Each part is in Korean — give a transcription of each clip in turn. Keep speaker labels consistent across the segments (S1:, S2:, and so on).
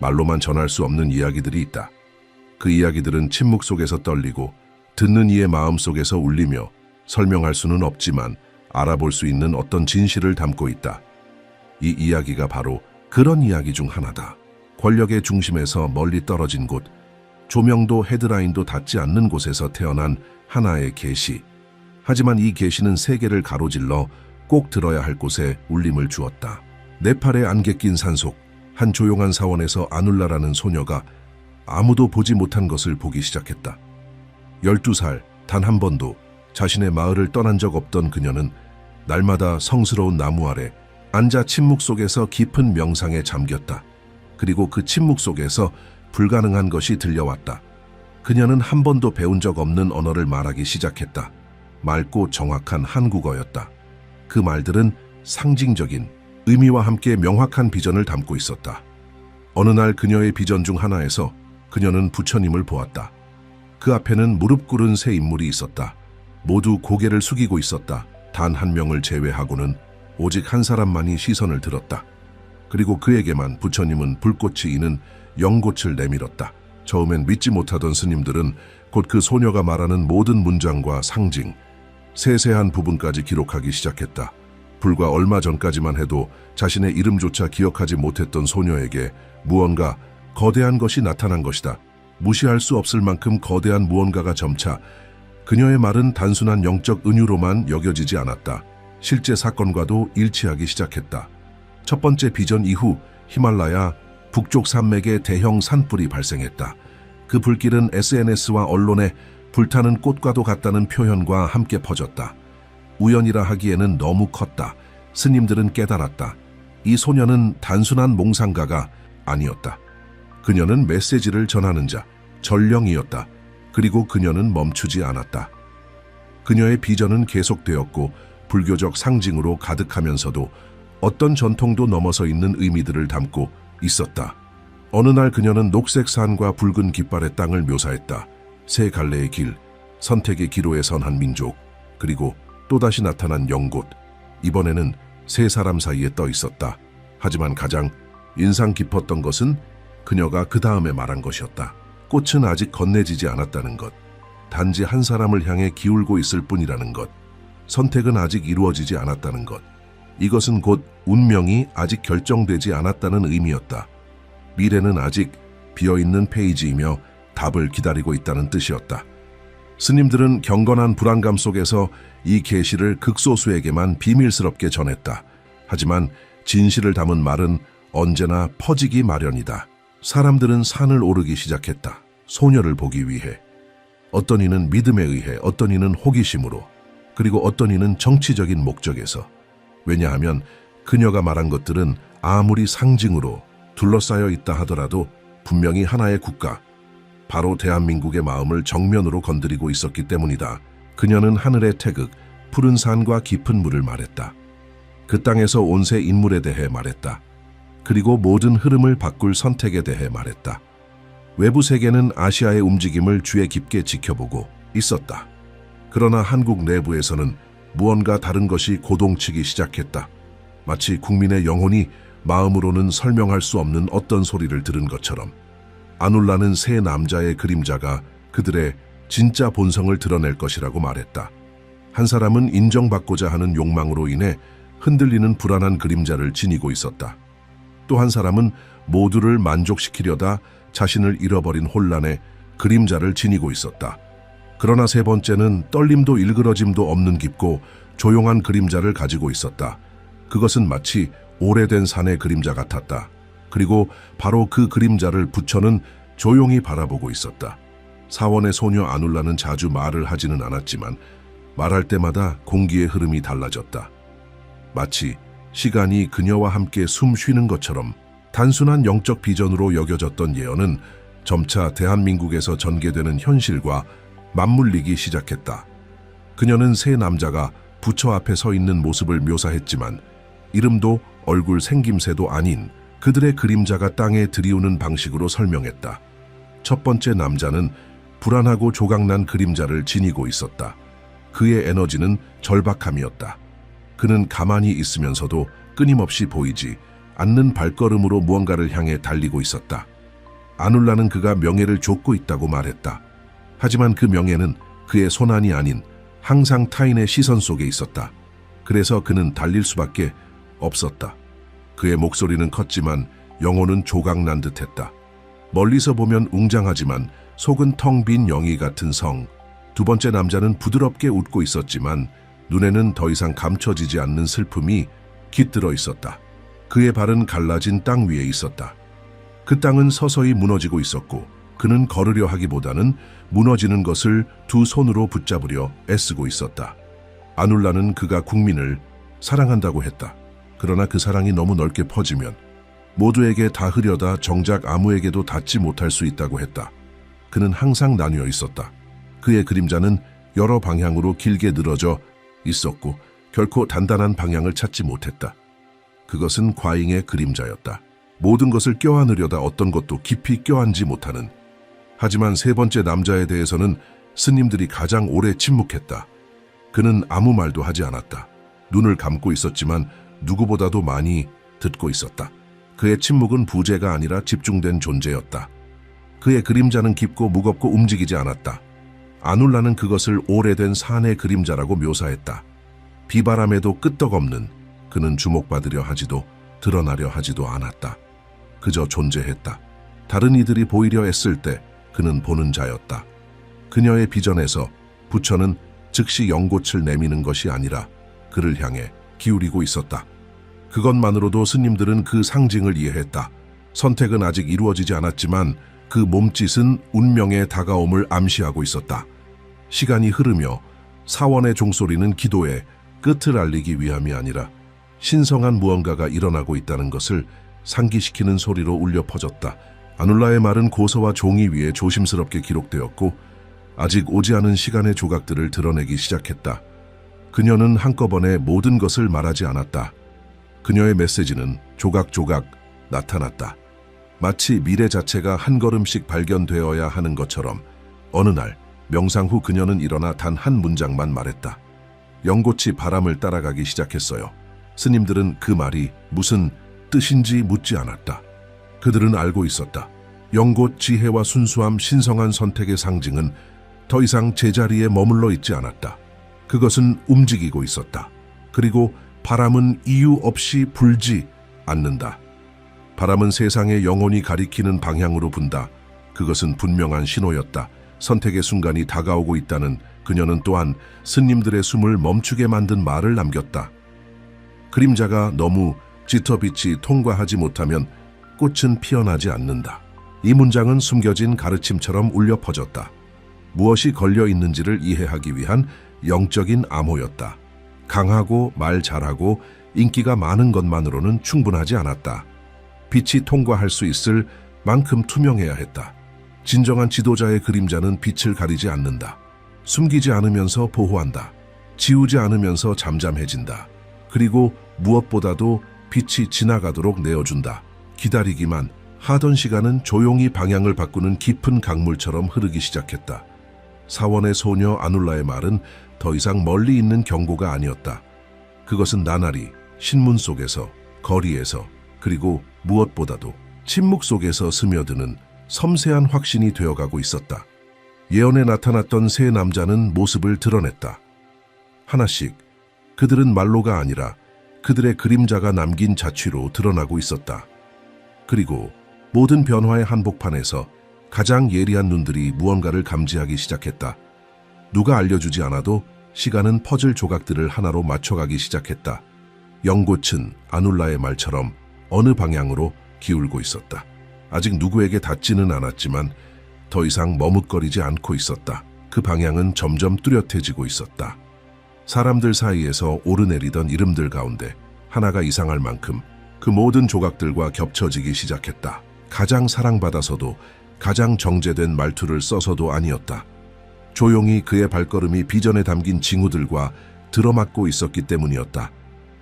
S1: 말로만 전할 수 없는 이야기들이 있다. 그 이야기들은 침묵 속에서 떨리고 듣는 이의 마음 속에서 울리며 설명할 수는 없지만 알아볼 수 있는 어떤 진실을 담고 있다. 이 이야기가 바로 그런 이야기 중 하나다. 권력의 중심에서 멀리 떨어진 곳, 조명도 헤드라인도 닿지 않는 곳에서 태어난 하나의 계시. 하지만 이 계시는 세계를 가로질러 꼭 들어야 할 곳에 울림을 주었다. 네팔의 안개 낀 산속, 한 조용한 사원에서 아눌라라는 소녀가 아무도 보지 못한 것을 보기 시작했다. 12살, 단 한 번도 자신의 마을을 떠난 적 없던 그녀는 날마다 성스러운 나무 아래 앉아 침묵 속에서 깊은 명상에 잠겼다. 그리고 그 침묵 속에서 불가능한 것이 들려왔다. 그녀는 한 번도 배운 적 없는 언어를 말하기 시작했다. 맑고 정확한 한국어였다. 그 말들은 상징적인 의미와 함께 명확한 비전을 담고 있었다. 어느 날 그녀의 비전 중 하나에서 그녀는 부처님을 보았다. 그 앞에는 무릎 꿇은 세 인물이 있었다. 모두 고개를 숙이고 있었다. 단 한 명을 제외하고는 오직 한 사람만이 시선을 들었다. 그리고 그에게만 부처님은 불꽃이 이는 영꽃을 내밀었다. 처음엔 믿지 못하던 스님들은 곧 그 소녀가 말하는 모든 문장과 상징, 세세한 부분까지 기록하기 시작했다. 불과 얼마 전까지만 해도 자신의 이름조차 기억하지 못했던 소녀에게 무언가 거대한 것이 나타난 것이다. 무시할 수 없을 만큼 거대한 무언가가 점차 그녀의 말은 단순한 영적 은유로만 여겨지지 않았다. 실제 사건과도 일치하기 시작했다. 첫 번째 비전 이후 히말라야 북쪽 산맥에 대형 산불이 발생했다. 그 불길은 SNS와 언론에 불타는 꽃과도 같다는 표현과 함께 퍼졌다. 우연이라 하기에는 너무 컸다. 스님들은 깨달았다. 이 소녀는 단순한 몽상가가 아니었다. 그녀는 메시지를 전하는 자, 전령이었다. 그리고 그녀는 멈추지 않았다. 그녀의 비전은 계속되었고 불교적 상징으로 가득하면서도 어떤 전통도 넘어서 있는 의미들을 담고 있었다. 어느 날 그녀는 녹색 산과 붉은 깃발의 땅을 묘사했다. 세 갈래의 길, 선택의 기로에 선 한 민족, 그리고 또다시 나타난 영곳. 이번에는 세 사람 사이에 떠 있었다. 하지만 가장 인상 깊었던 것은 그녀가 그 다음에 말한 것이었다. 꽃은 아직 건네지지 않았다는 것. 단지 한 사람을 향해 기울고 있을 뿐이라는 것. 선택은 아직 이루어지지 않았다는 것. 이것은 곧 운명이 아직 결정되지 않았다는 의미였다. 미래는 아직 비어있는 페이지이며 답을 기다리고 있다는 뜻이었다. 스님들은 경건한 불안감 속에서 이 계시를 극소수에게만 비밀스럽게 전했다. 하지만 진실을 담은 말은 언제나 퍼지기 마련이다. 사람들은 산을 오르기 시작했다. 소녀를 보기 위해. 어떤 이는 믿음에 의해, 어떤 이는 호기심으로, 그리고 어떤 이는 정치적인 목적에서. 왜냐하면 그녀가 말한 것들은 아무리 상징으로 둘러싸여 있다 하더라도 분명히 하나의 국가, 바로 대한민국의 마음을 정면으로 건드리고 있었기 때문이다. 그녀는 하늘의 태극, 푸른 산과 깊은 물을 말했다. 그 땅에서 온 새 인물에 대해 말했다. 그리고 모든 흐름을 바꿀 선택에 대해 말했다. 외부 세계는 아시아의 움직임을 주의 깊게 지켜보고 있었다. 그러나 한국 내부에서는 무언가 다른 것이 고동치기 시작했다. 마치 국민의 영혼이 마음으로는 설명할 수 없는 어떤 소리를 들은 것처럼. 아눌라는 세 남자의 그림자가 그들의 진짜 본성을 드러낼 것이라고 말했다. 한 사람은 인정받고자 하는 욕망으로 인해 흔들리는 불안한 그림자를 지니고 있었다. 또 한 사람은 모두를 만족시키려다 자신을 잃어버린 혼란의 그림자를 지니고 있었다. 그러나 세 번째는 떨림도 일그러짐도 없는 깊고 조용한 그림자를 가지고 있었다. 그것은 마치 오래된 산의 그림자 같았다. 그리고 바로 그 그림자를 부처는 조용히 바라보고 있었다. 사원의 소녀 아눌라는 자주 말을 하지는 않았지만 말할 때마다 공기의 흐름이 달라졌다. 마치 시간이 그녀와 함께 숨 쉬는 것처럼. 단순한 영적 비전으로 여겨졌던 예언은 점차 대한민국에서 전개되는 현실과 맞물리기 시작했다. 그녀는 세 남자가 부처 앞에 서 있는 모습을 묘사했지만 이름도 얼굴 생김새도 아닌 그들의 그림자가 땅에 들이우는 방식으로 설명했다. 첫 번째 남자는 불안하고 조각난 그림자를 지니고 있었다. 그의 에너지는 절박함이었다. 그는 가만히 있으면서도 끊임없이 보이지 않는 발걸음으로 무언가를 향해 달리고 있었다. 아눌라는 그가 명예를 좇고 있다고 말했다. 하지만 그 명예는 그의 손안이 아닌 항상 타인의 시선 속에 있었다. 그래서 그는 달릴 수밖에 없었다. 그의 목소리는 컸지만 영혼은 조각난 듯했다. 멀리서 보면 웅장하지만 속은 텅 빈 영희 같은 성. 두 번째 남자는 부드럽게 웃고 있었지만 눈에는 더 이상 감춰지지 않는 슬픔이 깃들어 있었다. 그의 발은 갈라진 땅 위에 있었다. 그 땅은 서서히 무너지고 있었고 그는 걸으려 하기보다는 무너지는 것을 두 손으로 붙잡으려 애쓰고 있었다. 아눌라는 그가 국민을 사랑한다고 했다. 그러나 그 사랑이 너무 넓게 퍼지면 모두에게 닿으려다 정작 아무에게도 닿지 못할 수 있다고 했다. 그는 항상 나뉘어 있었다. 그의 그림자는 여러 방향으로 길게 늘어져 있었고 결코 단단한 방향을 찾지 못했다. 그것은 과잉의 그림자였다. 모든 것을 껴안으려다 어떤 것도 깊이 껴안지 못하는. 하지만 세 번째 남자에 대해서는 스님들이 가장 오래 침묵했다. 그는 아무 말도 하지 않았다. 눈을 감고 있었지만 누구보다도 많이 듣고 있었다. 그의 침묵은 부재가 아니라 집중된 존재였다. 그의 그림자는 깊고 무겁고 움직이지 않았다. 아눌라는 그것을 오래된 산의 그림자라고 묘사했다. 비바람에도 끄떡없는. 그는 주목받으려 하지도 드러나려 하지도 않았다. 그저 존재했다. 다른 이들이 보이려 애쓸 때 그는 보는 자였다. 그녀의 비전에서 부처는 즉시 연꽃을 내미는 것이 아니라 그를 향해 기울이고 있었다. 그것만으로도 스님들은 그 상징을 이해했다. 선택은 아직 이루어지지 않았지만 그 몸짓은 운명의 다가옴을 암시하고 있었다. 시간이 흐르며 사원의 종소리는 기도의 끝을 알리기 위함이 아니라 신성한 무언가가 일어나고 있다는 것을 상기시키는 소리로 울려 퍼졌다. 아눌라의 말은 고서와 종이 위에 조심스럽게 기록되었고 아직 오지 않은 시간의 조각들을 드러내기 시작했다. 그녀는 한꺼번에 모든 것을 말하지 않았다. 그녀의 메시지는 조각조각 나타났다. 마치 미래 자체가 한 걸음씩 발견되어야 하는 것처럼 어느 날 명상 후 그녀는 일어나 단 한 문장만 말했다. 연꽃이 바람을 따라가기 시작했어요. 스님들은 그 말이 무슨 뜻인지 묻지 않았다. 그들은 알고 있었다. 연꽃 지혜와 순수함, 신성한 선택의 상징은 더 이상 제자리에 머물러 있지 않았다. 그것은 움직이고 있었다. 그리고 바람은 이유 없이 불지 않는다. 바람은 세상의 영혼이 가리키는 방향으로 분다. 그것은 분명한 신호였다. 선택의 순간이 다가오고 있다는. 그녀는 또한 스님들의 숨을 멈추게 만든 말을 남겼다. 그림자가 너무 짙어 빛이 통과하지 못하면 꽃은 피어나지 않는다. 이 문장은 숨겨진 가르침처럼 울려 퍼졌다. 무엇이 걸려 있는지를 이해하기 위한 영적인 암호였다. 강하고 말 잘하고 인기가 많은 것만으로는 충분하지 않았다. 빛이 통과할 수 있을 만큼 투명해야 했다. 진정한 지도자의 그림자는 빛을 가리지 않는다. 숨기지 않으면서 보호한다. 지우지 않으면서 잠잠해진다. 그리고 무엇보다도 빛이 지나가도록 내어준다. 기다리기만 하던 시간은 조용히 방향을 바꾸는 깊은 강물처럼 흐르기 시작했다. 사원의 소녀 아눌라의 말은 더 이상 멀리 있는 경고가 아니었다. 그것은 나날이 신문 속에서, 거리에서, 그리고 무엇보다도 침묵 속에서 스며드는 섬세한 확신이 되어가고 있었다. 예언에 나타났던 세 남자는 모습을 드러냈다. 하나씩 그들은 말로가 아니라 그들의 그림자가 남긴 자취로 드러나고 있었다. 그리고 모든 변화의 한복판에서 가장 예리한 눈들이 무언가를 감지하기 시작했다. 누가 알려주지 않아도 시간은 퍼즐 조각들을 하나로 맞춰가기 시작했다. 연꽃은 아눌라의 말처럼 어느 방향으로 기울고 있었다. 아직 누구에게 닿지는 않았지만 더 이상 머뭇거리지 않고 있었다. 그 방향은 점점 뚜렷해지고 있었다. 사람들 사이에서 오르내리던 이름들 가운데 하나가 이상할 만큼 그 모든 조각들과 겹쳐지기 시작했다. 가장 사랑받아서도 가장 정제된 말투를 써서도 아니었다. 조용히 그의 발걸음이 비전에 담긴 징후들과 들어맞고 있었기 때문이었다.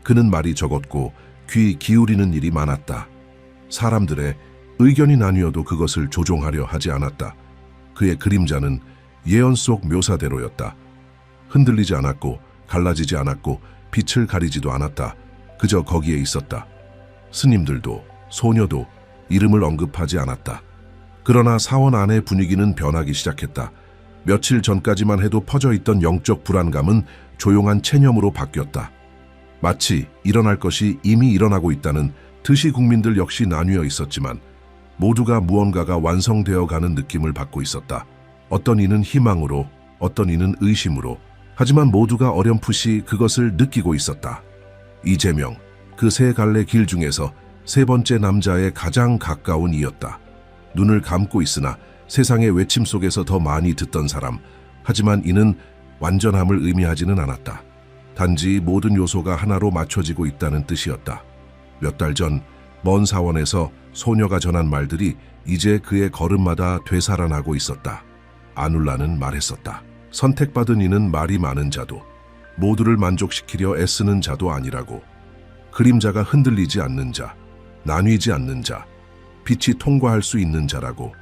S1: 그는 말이 적었고 귀 기울이는 일이 많았다. 사람들의 의견이 나뉘어도 그것을 조종하려 하지 않았다. 그의 그림자는 예언 속 묘사대로였다. 흔들리지 않았고 갈라지지 않았고 빛을 가리지도 않았다. 그저 거기에 있었다. 스님들도 소녀도 이름을 언급하지 않았다. 그러나 사원 안의 분위기는 변하기 시작했다. 며칠 전까지만 해도 퍼져 있던 영적 불안감은 조용한 체념으로 바뀌었다. 마치 일어날 것이 이미 일어나고 있다는 듯이 국민들 역시 나뉘어 있었지만 모두가 무언가가 완성되어 가는 느낌을 받고 있었다. 어떤 이는 희망으로, 어떤 이는 의심으로, 하지만 모두가 어렴풋이 그것을 느끼고 있었다. 이재명, 그 세 갈래 길 중에서 세 번째 남자의 가장 가까운 이였다. 눈을 감고 있으나 세상의 외침 속에서 더 많이 듣던 사람, 하지만 이는 완전함을 의미하지는 않았다. 단지 모든 요소가 하나로 맞춰지고 있다는 뜻이었다. 몇 달 전 먼 사원에서 소녀가 전한 말들이 이제 그의 걸음마다 되살아나고 있었다. 아눌라는 말했었다. 선택받은 이는 말이 많은 자도, 모두를 만족시키려 애쓰는 자도 아니라고. 그림자가 흔들리지 않는 자, 나뉘지 않는 자, 빛이 통과할 수 있는 자라고.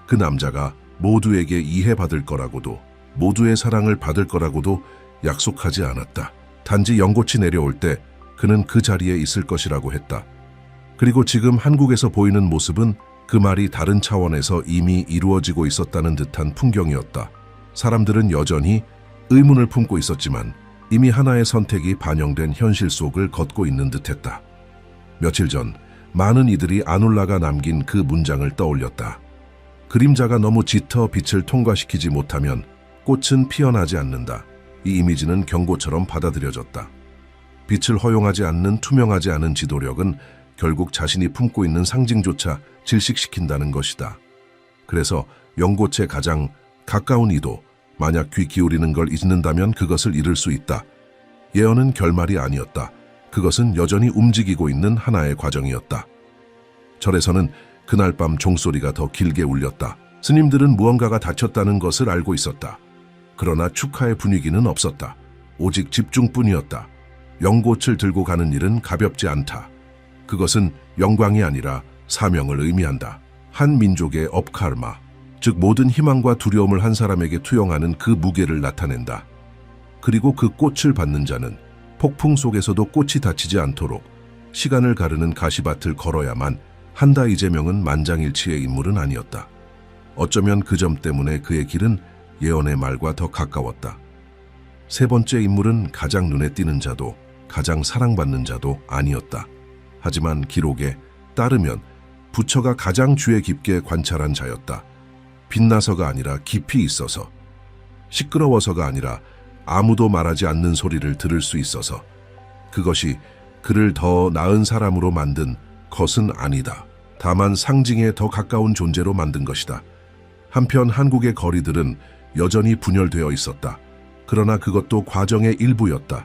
S1: 그 남자가 모두에게 이해받을 거라고도, 모두의 사랑을 받을 거라고도 약속하지 않았다. 단지 연꽃이 내려올 때 그는 그 자리에 있을 것이라고 했다. 그리고 지금 한국에서 보이는 모습은 그 말이 다른 차원에서 이미 이루어지고 있었다는 듯한 풍경이었다. 사람들은 여전히 의문을 품고 있었지만 이미 하나의 선택이 반영된 현실 속을 걷고 있는 듯했다. 며칠 전 많은 이들이 아눌라가 남긴 그 문장을 떠올렸다. 그림자가 너무 짙어 빛을 통과시키지 못하면 꽃은 피어나지 않는다. 이 이미지는 경고처럼 받아들여졌다. 빛을 허용하지 않는 투명하지 않은 지도력은 결국 자신이 품고 있는 상징조차 질식시킨다는 것이다. 그래서 연꽃의 가장 가까운 이도 만약 귀 기울이는 걸 잊는다면 그것을 잃을 수 있다. 예언은 결말이 아니었다. 그것은 여전히 움직이고 있는 하나의 과정이었다. 절에서는 그날 밤 종소리가 더 길게 울렸다. 스님들은 무언가가 닫혔다는 것을 알고 있었다. 그러나 축하의 분위기는 없었다. 오직 집중뿐이었다. 연꽃을 들고 가는 일은 가볍지 않다. 그것은 영광이 아니라 사명을 의미한다. 한 민족의 업카르마, 즉 모든 희망과 두려움을 한 사람에게 투영하는 그 무게를 나타낸다. 그리고 그 꽃을 받는 자는 폭풍 속에서도 꽃이 닫히지 않도록 시간을 가르는 가시밭을 걸어야만 한다. 이재명은 만장일치의 인물은 아니었다. 어쩌면 그 점 때문에 그의 길은 예언의 말과 더 가까웠다. 세 번째 인물은 가장 눈에 띄는 자도 가장 사랑받는 자도 아니었다. 하지만 기록에 따르면 부처가 가장 주의 깊게 관찰한 자였다. 빛나서가 아니라 깊이 있어서, 시끄러워서가 아니라 아무도 말하지 않는 소리를 들을 수 있어서, 그것이 그를 더 나은 사람으로 만든 것은 아니다. 다만 상징에 더 가까운 존재로 만든 것이다. 한편 한국의 거리들은 여전히 분열되어 있었다. 그러나 그것도 과정의 일부였다.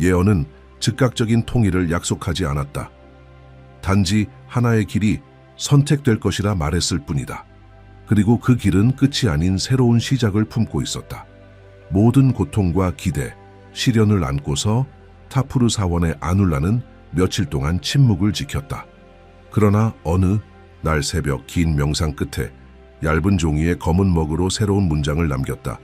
S1: 예언은 즉각적인 통일을 약속하지 않았다. 단지 하나의 길이 선택될 것이라 말했을 뿐이다. 그리고 그 길은 끝이 아닌 새로운 시작을 품고 있었다. 모든 고통과 기대, 시련을 안고서 타푸르 사원의 아눌라는 며칠 동안 침묵을 지켰다. 그러나 어느 날 새벽 긴 명상 끝에 얇은 종이에 검은 먹으로 새로운 문장을 남겼다.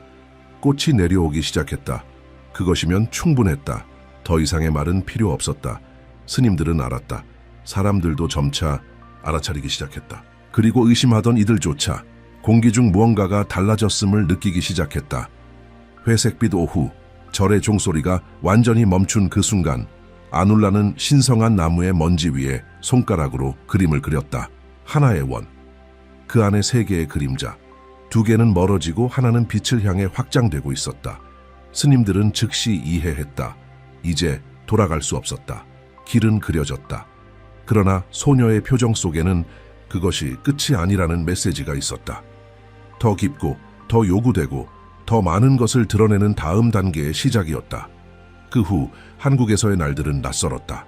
S1: 꽃이 내려오기 시작했다. 그것이면 충분했다. 더 이상의 말은 필요 없었다. 스님들은 알았다. 사람들도 점차 알아차리기 시작했다. 그리고 의심하던 이들조차 공기 중 무언가가 달라졌음을 느끼기 시작했다. 회색빛 오후, 절의 종소리가 완전히 멈춘 그 순간 아눌라는 신성한 나무의 먼지 위에 손가락으로 그림을 그렸다. 하나의 원. 그 안에 세 개의 그림자. 두 개는 멀어지고 하나는 빛을 향해 확장되고 있었다. 스님들은 즉시 이해했다. 이제 돌아갈 수 없었다. 길은 그려졌다. 그러나 소녀의 표정 속에는 그것이 끝이 아니라는 메시지가 있었다. 더 깊고 더 요구되고 더 많은 것을 드러내는 다음 단계의 시작이었다. 그 후 한국에서의 날들은 낯설었다.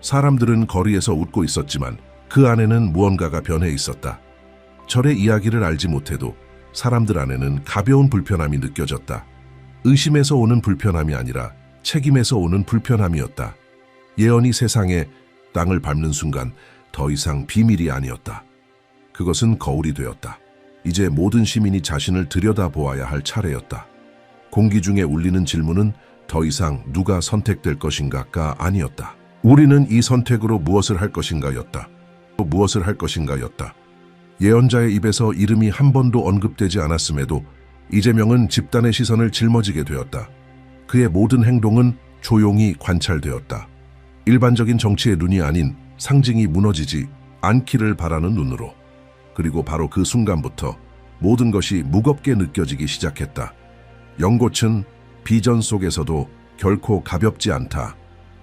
S1: 사람들은 거리에서 웃고 있었지만 그 안에는 무언가가 변해 있었다. 절의 이야기를 알지 못해도 사람들 안에는 가벼운 불편함이 느껴졌다. 의심에서 오는 불편함이 아니라 책임에서 오는 불편함이었다. 예언이 세상에 땅을 밟는 순간 더 이상 비밀이 아니었다. 그것은 거울이 되었다. 이제 모든 시민이 자신을 들여다보아야 할 차례였다. 공기 중에 울리는 질문은 더 이상 누가 선택될 것인가가 아니었다. 우리는 이 선택으로 무엇을 할 것인가였다. 또 무엇을 할 것인가였다. 예언자의 입에서 이름이 한 번도 언급되지 않았음에도 이재명은 집단의 시선을 짊어지게 되었다. 그의 모든 행동은 조용히 관찰되었다. 일반적인 정치의 눈이 아닌 상징이 무너지지 않기를 바라는 눈으로. 그리고 바로 그 순간부터 모든 것이 무겁게 느껴지기 시작했다. 연꽃은 비전 속에서도 결코 가볍지 않다.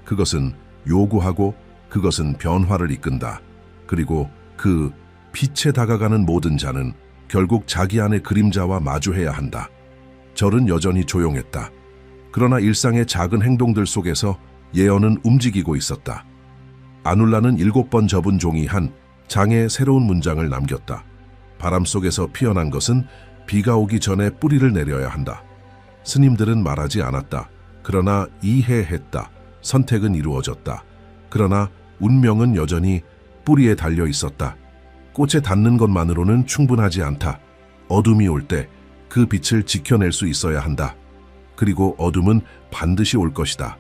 S1: 그것은 요구하고 그것은 변화를 이끈다. 그리고 그 빛에 다가가는 모든 자는 결국 자기 안의 그림자와 마주해야 한다. 절은 여전히 조용했다. 그러나 일상의 작은 행동들 속에서 예언은 움직이고 있었다. 아눌라는 7번 접은 종이 한 장에 새로운 문장을 남겼다. 바람 속에서 피어난 것은 비가 오기 전에 뿌리를 내려야 한다. 스님들은 말하지 않았다. 그러나 이해했다. 선택은 이루어졌다. 그러나 운명은 여전히 뿌리에 달려 있었다. 꽃에 닿는 것만으로는 충분하지 않다. 어둠이 올 때 그 빛을 지켜낼 수 있어야 한다. 그리고 어둠은 반드시 올 것이다.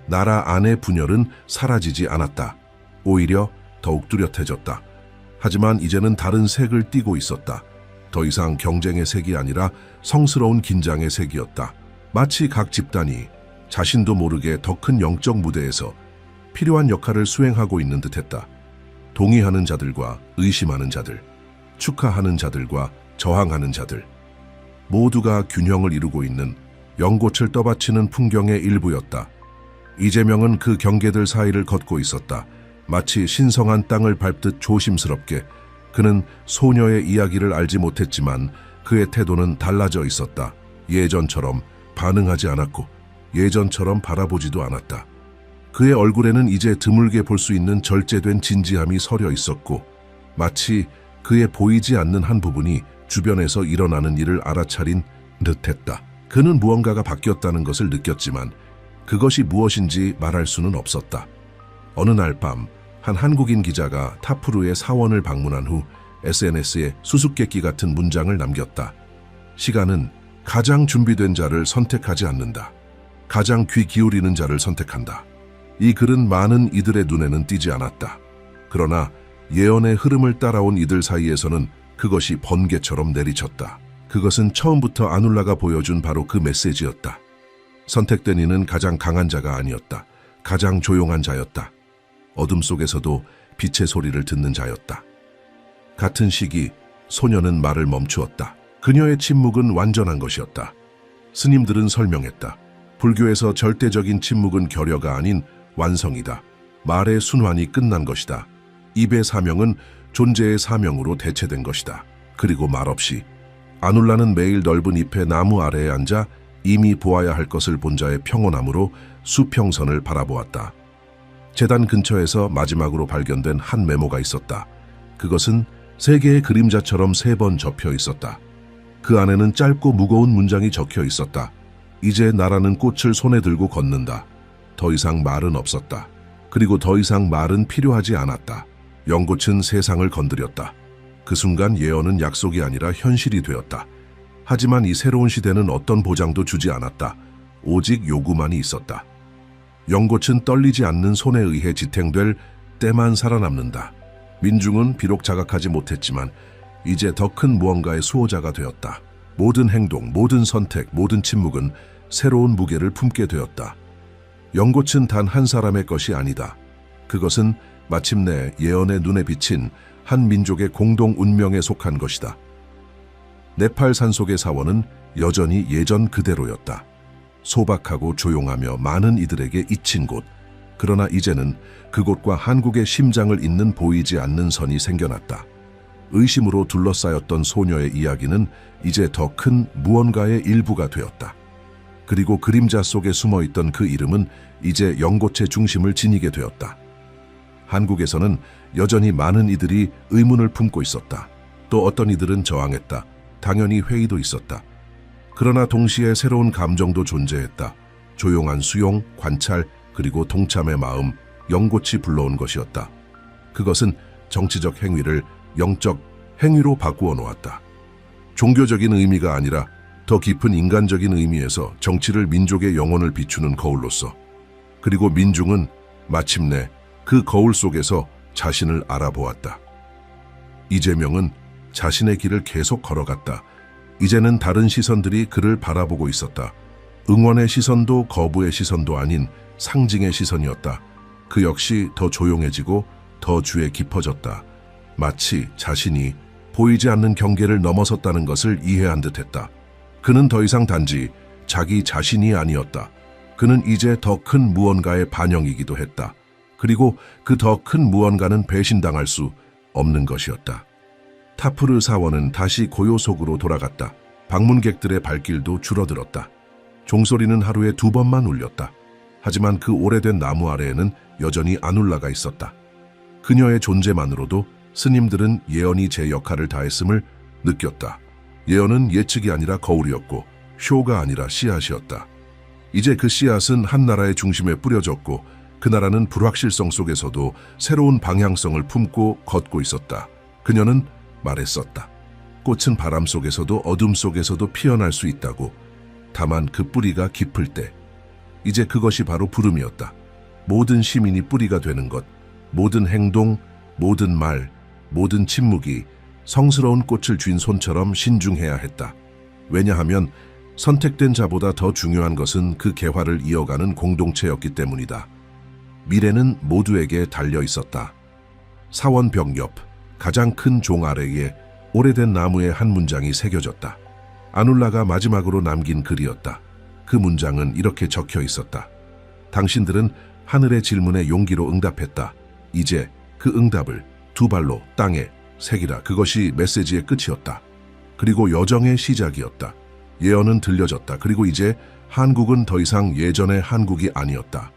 S1: 나라 안의 분열은 사라지지 않았다. 오히려 더욱 뚜렷해졌다. 하지만 이제는 다른 색을 띠고 있었다. 더 이상 경쟁의 색이 아니라 성스러운 긴장의 색이었다. 마치 각 집단이 자신도 모르게 더 큰 영적 무대에서 필요한 역할을 수행하고 있는 듯했다. 동의하는 자들과 의심하는 자들, 축하하는 자들과 저항하는 자들, 모두가 균형을 이루고 있는 연꽃을 떠받치는 풍경의 일부였다. 이재명은 그 경계들 사이를 걷고 있었다. 마치 신성한 땅을 밟듯 조심스럽게. 그는 소녀의 이야기를 알지 못했지만 그의 태도는 달라져 있었다. 예전처럼 반응하지 않았고 예전처럼 바라보지도 않았다. 그의 얼굴에는 이제 드물게 볼 수 있는 절제된 진지함이 서려 있었고 마치 그의 보이지 않는 한 부분이 주변에서 일어나는 일을 알아차린 듯했다. 그는 무언가가 바뀌었다는 것을 느꼈지만 그것이 무엇인지 말할 수는 없었다. 어느 날 밤 한 한국인 기자가 타프루의 사원을 방문한 후 SNS에 수수께끼 같은 문장을 남겼다. 시간은 가장 준비된 자를 선택하지 않는다. 가장 귀 기울이는 자를 선택한다. 이 글은 많은 이들의 눈에는 띄지 않았다. 그러나 예언의 흐름을 따라온 이들 사이에서는 그것이 번개처럼 내리쳤다. 그것은 처음부터 아눌라가 보여준 바로 그 메시지였다. 선택된 이는 가장 강한 자가 아니었다. 가장 조용한 자였다. 어둠 속에서도 빛의 소리를 듣는 자였다. 같은 시기 소녀는 말을 멈추었다. 그녀의 침묵은 완전한 것이었다. 스님들은 설명했다. 불교에서 절대적인 침묵은 결여가 아닌 완성이다. 말의 순환이 끝난 것이다. 입의 사명은 존재의 사명으로 대체된 것이다. 그리고 말없이 아눌라는 매일 넓은 잎의 나무 아래에 앉아 이미 보아야 할 것을 본 자의 평온함으로 수평선을 바라보았다. 제단 근처에서 마지막으로 발견된 한 메모가 있었다. 그것은 세 개의 그림자처럼 3번 접혀 있었다. 그 안에는 짧고 무거운 문장이 적혀 있었다. 이제 나라는 꽃을 손에 들고 걷는다. 더 이상 말은 없었다. 그리고 더 이상 말은 필요하지 않았다. 연꽃은 세상을 건드렸다. 그 순간 예언은 약속이 아니라 현실이 되었다. 하지만 이 새로운 시대는 어떤 보장도 주지 않았다. 오직 요구만이 있었다. 연꽃은 떨리지 않는 손에 의해 지탱될 때만 살아남는다. 민중은 비록 자각하지 못했지만 이제 더 큰 무언가의 수호자가 되었다. 모든 행동, 모든 선택, 모든 침묵은 새로운 무게를 품게 되었다. 연꽃은 단 한 사람의 것이 아니다. 그것은 마침내 예언의 눈에 비친 한 민족의 공동 운명에 속한 것이다. 네팔 산속의 사원은 여전히 예전 그대로였다. 소박하고 조용하며 많은 이들에게 잊힌 곳. 그러나 이제는 그곳과 한국의 심장을 잇는 보이지 않는 선이 생겨났다. 의심으로 둘러싸였던 소녀의 이야기는 이제 더 큰 무언가의 일부가 되었다. 그리고 그림자 속에 숨어있던 그 이름은 이제 연꽃의 중심을 지니게 되었다. 한국에서는 여전히 많은 이들이 의문을 품고 있었다. 또 어떤 이들은 저항했다. 당연히 회의도 있었다. 그러나 동시에 새로운 감정도 존재했다. 조용한 수용, 관찰, 그리고 동참의 마음, 연꽃이 불러온 것이었다. 그것은 정치적 행위를 영적 행위로 바꾸어 놓았다. 종교적인 의미가 아니라 더 깊은 인간적인 의미에서 정치를 민족의 영혼을 비추는 거울로서. 그리고 민중은 마침내 그 거울 속에서 자신을 알아보았다. 이재명은 자신의 길을 계속 걸어갔다. 이제는 다른 시선들이 그를 바라보고 있었다. 응원의 시선도 거부의 시선도 아닌 상징의 시선이었다. 그 역시 더 조용해지고 더 주에 깊어졌다. 마치 자신이 보이지 않는 경계를 넘어섰다는 것을 이해한 듯했다. 그는 더 이상 단지 자기 자신이 아니었다. 그는 이제 더 큰 무언가의 반영이기도 했다. 그리고 그 더 큰 무언가는 배신당할 수 없는 것이었다. 타프르 사원은 다시 고요 속으로 돌아갔다. 방문객들의 발길도 줄어들었다. 종소리는 하루에 2번만 울렸다. 하지만 그 오래된 나무 아래에는 여전히 아눌라가 있었다. 그녀의 존재만으로도 스님들은 예언이 제 역할을 다했음을 느꼈다. 예언은 예측이 아니라 거울이었고 쇼가 아니라 씨앗이었다. 이제 그 씨앗은 한 나라의 중심에 뿌려졌고 그 나라는 불확실성 속에서도 새로운 방향성을 품고 걷고 있었다. 그녀는 말했었다. 꽃은 바람 속에서도 어둠 속에서도 피어날 수 있다고. 다만 그 뿌리가 깊을 때. 이제 그것이 바로 부름이었다. 모든 시민이 뿌리가 되는 것, 모든 행동, 모든 말, 모든 침묵이 성스러운 꽃을 쥔 손처럼 신중해야 했다. 왜냐하면 선택된 자보다 더 중요한 것은 그 개화를 이어가는 공동체였기 때문이다. 미래는 모두에게 달려 있었다. 사원벽 옆 가장 큰 종 아래에 오래된 나무의 한 문장이 새겨졌다. 아눌라가 마지막으로 남긴 글이었다. 그 문장은 이렇게 적혀 있었다. 당신들은 하늘의 질문에 용기로 응답했다. 이제 그 응답을 2발로 땅에 새기라. 그것이 메시지의 끝이었다. 그리고 여정의 시작이었다. 예언은 들려졌다. 그리고 이제 한국은 더 이상 예전의 한국이 아니었다.